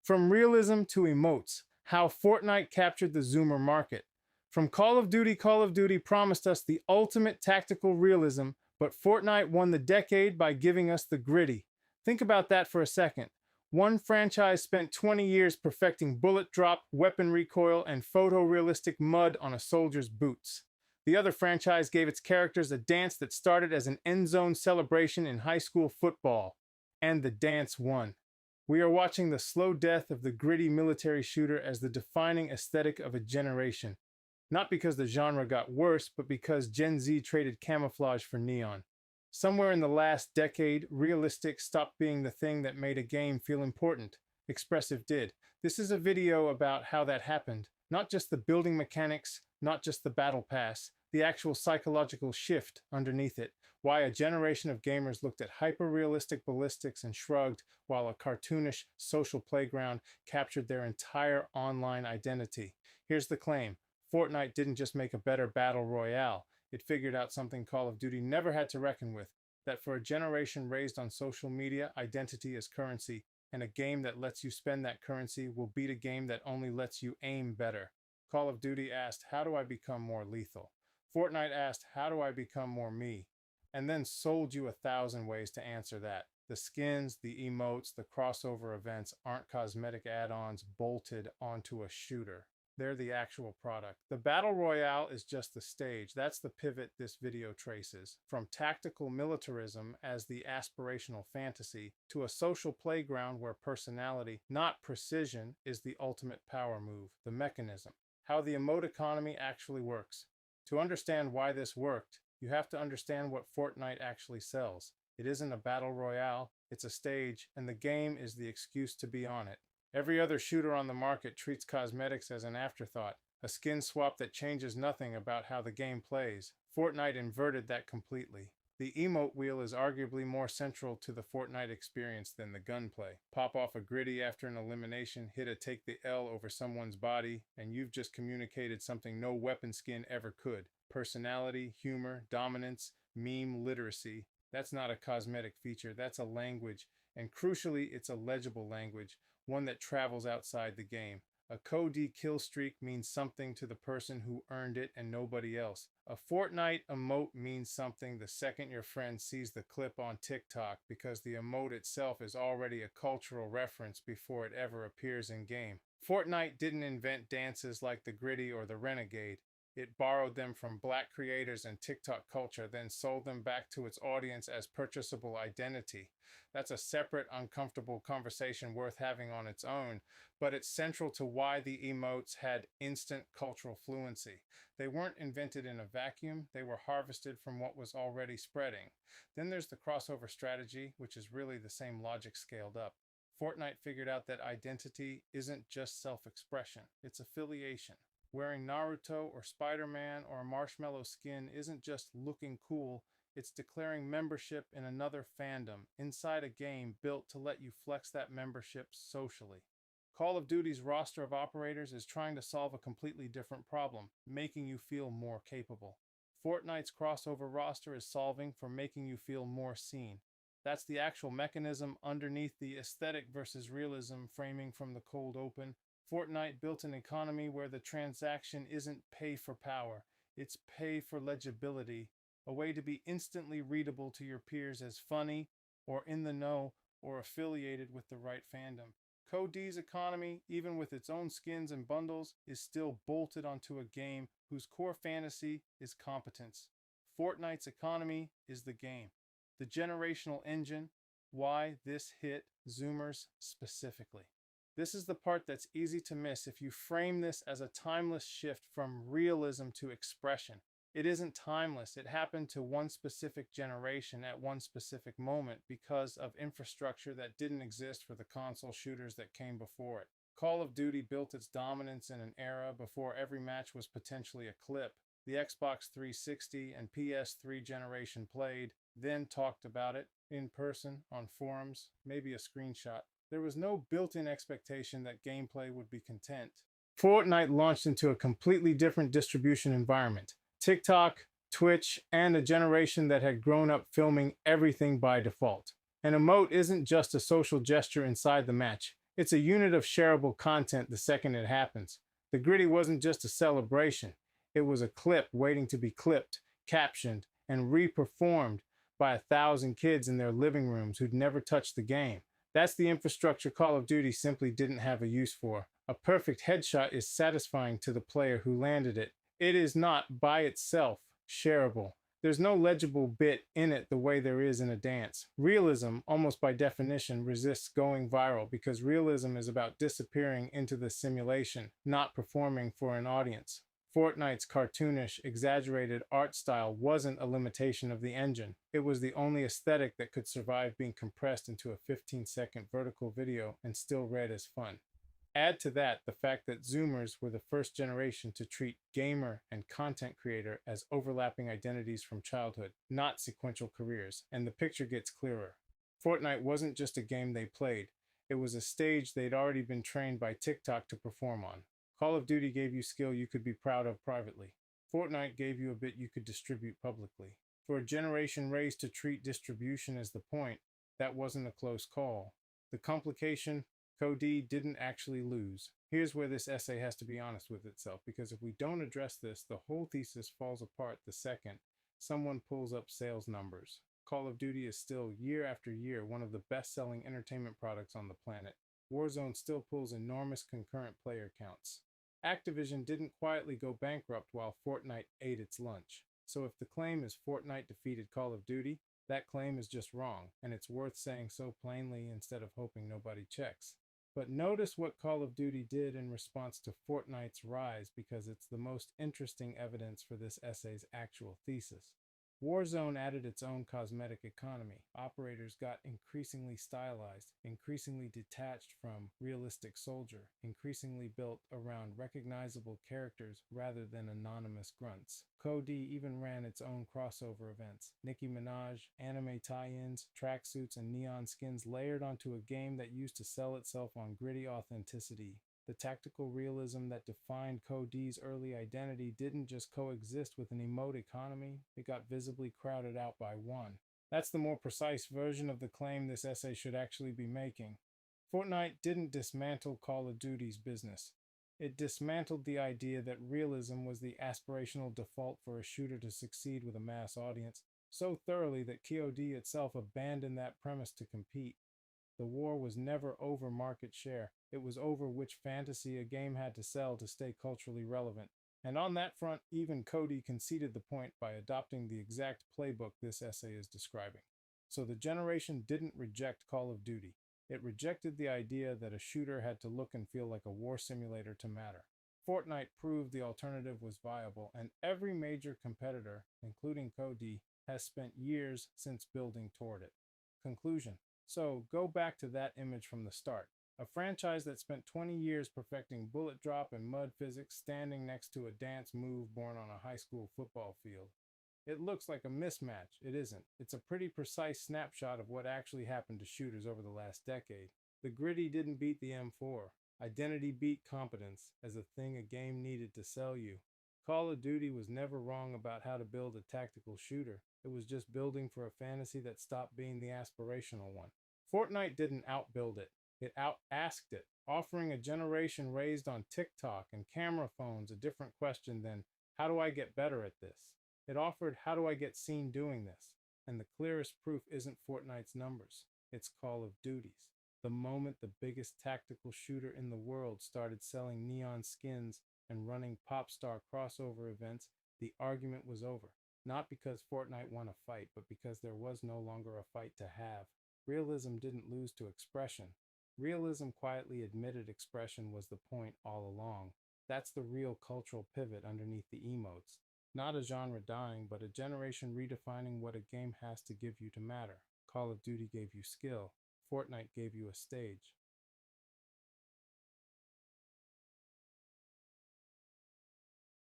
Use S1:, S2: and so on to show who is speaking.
S1: From realism to emotes, how Fortnite captured the Zoomer market. From Call of Duty promised us the ultimate tactical realism, but Fortnite won the decade by giving us the gritty. Think about that for a second. One franchise spent 20 years perfecting bullet drop, weapon recoil, and photorealistic mud on a soldier's boots. The other franchise gave its characters a dance that started as an end zone celebration in high school football. And the dance won. We are watching the slow death of the gritty military shooter as the defining aesthetic of a generation. Not because the genre got worse, but because Gen Z traded camouflage for neon. Somewhere in the last decade, realistic stopped being the thing that made a game feel important. Expressive did. This is a video about how that happened. Not just the building mechanics, not just the battle pass, the actual psychological shift underneath it. Why a generation of gamers looked at hyper-realistic ballistics and shrugged, while a cartoonish social playground captured their entire online identity. Here's the claim. Fortnite didn't just make a better battle royale. It figured out something Call of Duty never had to reckon with, that for a generation raised on social media, identity is currency, and a game that lets you spend that currency will beat a game that only lets you aim better. Call of Duty asked, how do I become more lethal? Fortnite asked, how do I become more me? And then sold you 1,000 ways to answer that. The skins, the emotes, the crossover events aren't cosmetic add-ons bolted onto a shooter. They're the actual product. The Battle Royale is just the stage. That's the pivot this video traces. From tactical militarism as the aspirational fantasy to a social playground where personality, not precision, is the ultimate power move. The mechanism. How the emote economy actually works. To understand why this worked, you have to understand what Fortnite actually sells. It isn't a battle royale, it's a stage, and the game is the excuse to be on it. Every other shooter on the market treats cosmetics as an afterthought, a skin swap that changes nothing about how the game plays. Fortnite inverted that completely. The emote wheel is arguably more central to the Fortnite experience than the gunplay. Pop off a gritty after an elimination, hit a take the L over someone's body, and you've just communicated something no weapon skin ever could. Personality, humor, dominance, meme literacy. That's not a cosmetic feature, that's a language, and crucially, it's a legible language, one that travels outside the game. A Cody kill streak means something to the person who earned it and nobody else. A Fortnite emote means something the second your friend sees the clip on TikTok because the emote itself is already a cultural reference before it ever appears in game. Fortnite didn't invent dances like the gritty or the renegade. It borrowed them from Black creators and TikTok culture, then sold them back to its audience as purchasable identity. That's a separate, uncomfortable conversation worth having on its own, but it's central to why the emotes had instant cultural fluency. They weren't invented in a vacuum, they were harvested from what was already spreading. Then there's the crossover strategy, which is really the same logic scaled up. Fortnite figured out that identity isn't just self-expression, it's affiliation. Wearing Naruto or Spider-Man or a marshmallow skin isn't just looking cool, it's declaring membership in another fandom, inside a game built to let you flex that membership socially. Call of Duty's roster of operators is trying to solve a completely different problem, making you feel more capable. Fortnite's crossover roster is solving for making you feel more seen. That's the actual mechanism underneath the aesthetic versus realism framing from the cold open. Fortnite built an economy where the transaction isn't pay for power, it's pay for legibility, a way to be instantly readable to your peers as funny, or in the know, or affiliated with the right fandom. Code D's economy, even with its own skins and bundles, is still bolted onto a game whose core fantasy is competence. Fortnite's economy is the game, the generational engine, why this hit Zoomers specifically. This is the part that's easy to miss if you frame this as a timeless shift from realism to expression. It isn't timeless. It happened to one specific generation at one specific moment because of infrastructure that didn't exist for the console shooters that came before it. Call of Duty built its dominance in an era before every match was potentially a clip. The Xbox 360 and PS3 generation played, then talked about it in person, on forums, maybe a screenshot. There was no built-in expectation that gameplay would be content. Fortnite launched into a completely different distribution environment. TikTok, Twitch, and a generation that had grown up filming everything by default. An emote isn't just a social gesture inside the match. It's a unit of shareable content the second it happens. The gritty wasn't just a celebration, it was a clip waiting to be clipped, captioned, and re-performed by 1,000 kids in their living rooms who'd never touched the game. That's the infrastructure Call of Duty simply didn't have a use for. A perfect headshot is satisfying to the player who landed it. It is not, by itself, shareable. There's no legible bit in it the way there is in a dance. Realism, almost by definition, resists going viral because realism is about disappearing into the simulation, not performing for an audience. Fortnite's cartoonish, exaggerated art style wasn't a limitation of the engine. It was the only aesthetic that could survive being compressed into a 15-second vertical video and still read as fun. Add to that the fact that Zoomers were the first generation to treat gamer and content creator as overlapping identities from childhood, not sequential careers, and the picture gets clearer. Fortnite wasn't just a game they played, it was a stage they'd already been trained by TikTok to perform on. Call of Duty gave you skill you could be proud of privately. Fortnite gave you a bit you could distribute publicly. For a generation raised to treat distribution as the point, that wasn't a close call. The complication, Cody didn't actually lose. Here's where this essay has to be honest with itself, because if we don't address this, the whole thesis falls apart the second someone pulls up sales numbers. Call of Duty is still, year after year, one of the best-selling entertainment products on the planet. Warzone still pulls enormous concurrent player counts. Activision didn't quietly go bankrupt while Fortnite ate its lunch. So if the claim is Fortnite defeated Call of Duty, that claim is just wrong, and it's worth saying so plainly instead of hoping nobody checks. But notice what Call of Duty did in response to Fortnite's rise, because it's the most interesting evidence for this essay's actual thesis. Warzone added its own cosmetic economy. Operators got increasingly stylized, increasingly detached from realistic soldier, increasingly built around recognizable characters rather than anonymous grunts. Cody even ran its own crossover events. Nicki Minaj, anime tie-ins, tracksuits, and neon skins layered onto a game that used to sell itself on gritty authenticity. The tactical realism that defined Cody's early identity didn't just coexist with an emote economy, it got visibly crowded out by one. That's the more precise version of the claim this essay should actually be making. Fortnite didn't dismantle Call of Duty's business. It dismantled the idea that realism was the aspirational default for a shooter to succeed with a mass audience, so thoroughly that COD itself abandoned that premise to compete. The war was never over market share. It was over which fantasy a game had to sell to stay culturally relevant. And on that front, even Cody conceded the point by adopting the exact playbook this essay is describing. So the generation didn't reject Call of Duty. It rejected the idea that a shooter had to look and feel like a war simulator to matter. Fortnite proved the alternative was viable, and every major competitor, including Cody, has spent years since building toward it. Conclusion. So go back to that image from the start. A franchise that spent 20 years perfecting bullet drop and mud physics standing next to a dance move born on a high school football field. It looks like a mismatch. It isn't. It's a pretty precise snapshot of what actually happened to shooters over the last decade. The gritty didn't beat the M4. Identity beat competence as a thing a game needed to sell you. Call of Duty was never wrong about how to build a tactical shooter. It was just building for a fantasy that stopped being the aspirational one. Fortnite didn't outbuild it. It out-asked it, offering a generation raised on TikTok and camera phones a different question than, how do I get better at this? It offered, how do I get seen doing this? And the clearest proof isn't Fortnite's numbers. It's Call of Duty's. The moment the biggest tactical shooter in the world started selling neon skins and running pop star crossover events, the argument was over. Not because Fortnite won a fight, but because there was no longer a fight to have. Realism didn't lose to expression. Realism quietly admitted expression was the point all along. That's the real cultural pivot underneath the emotes. Not a genre dying, but a generation redefining what a game has to give you to matter. Call of Duty gave you skill. Fortnite gave you a stage.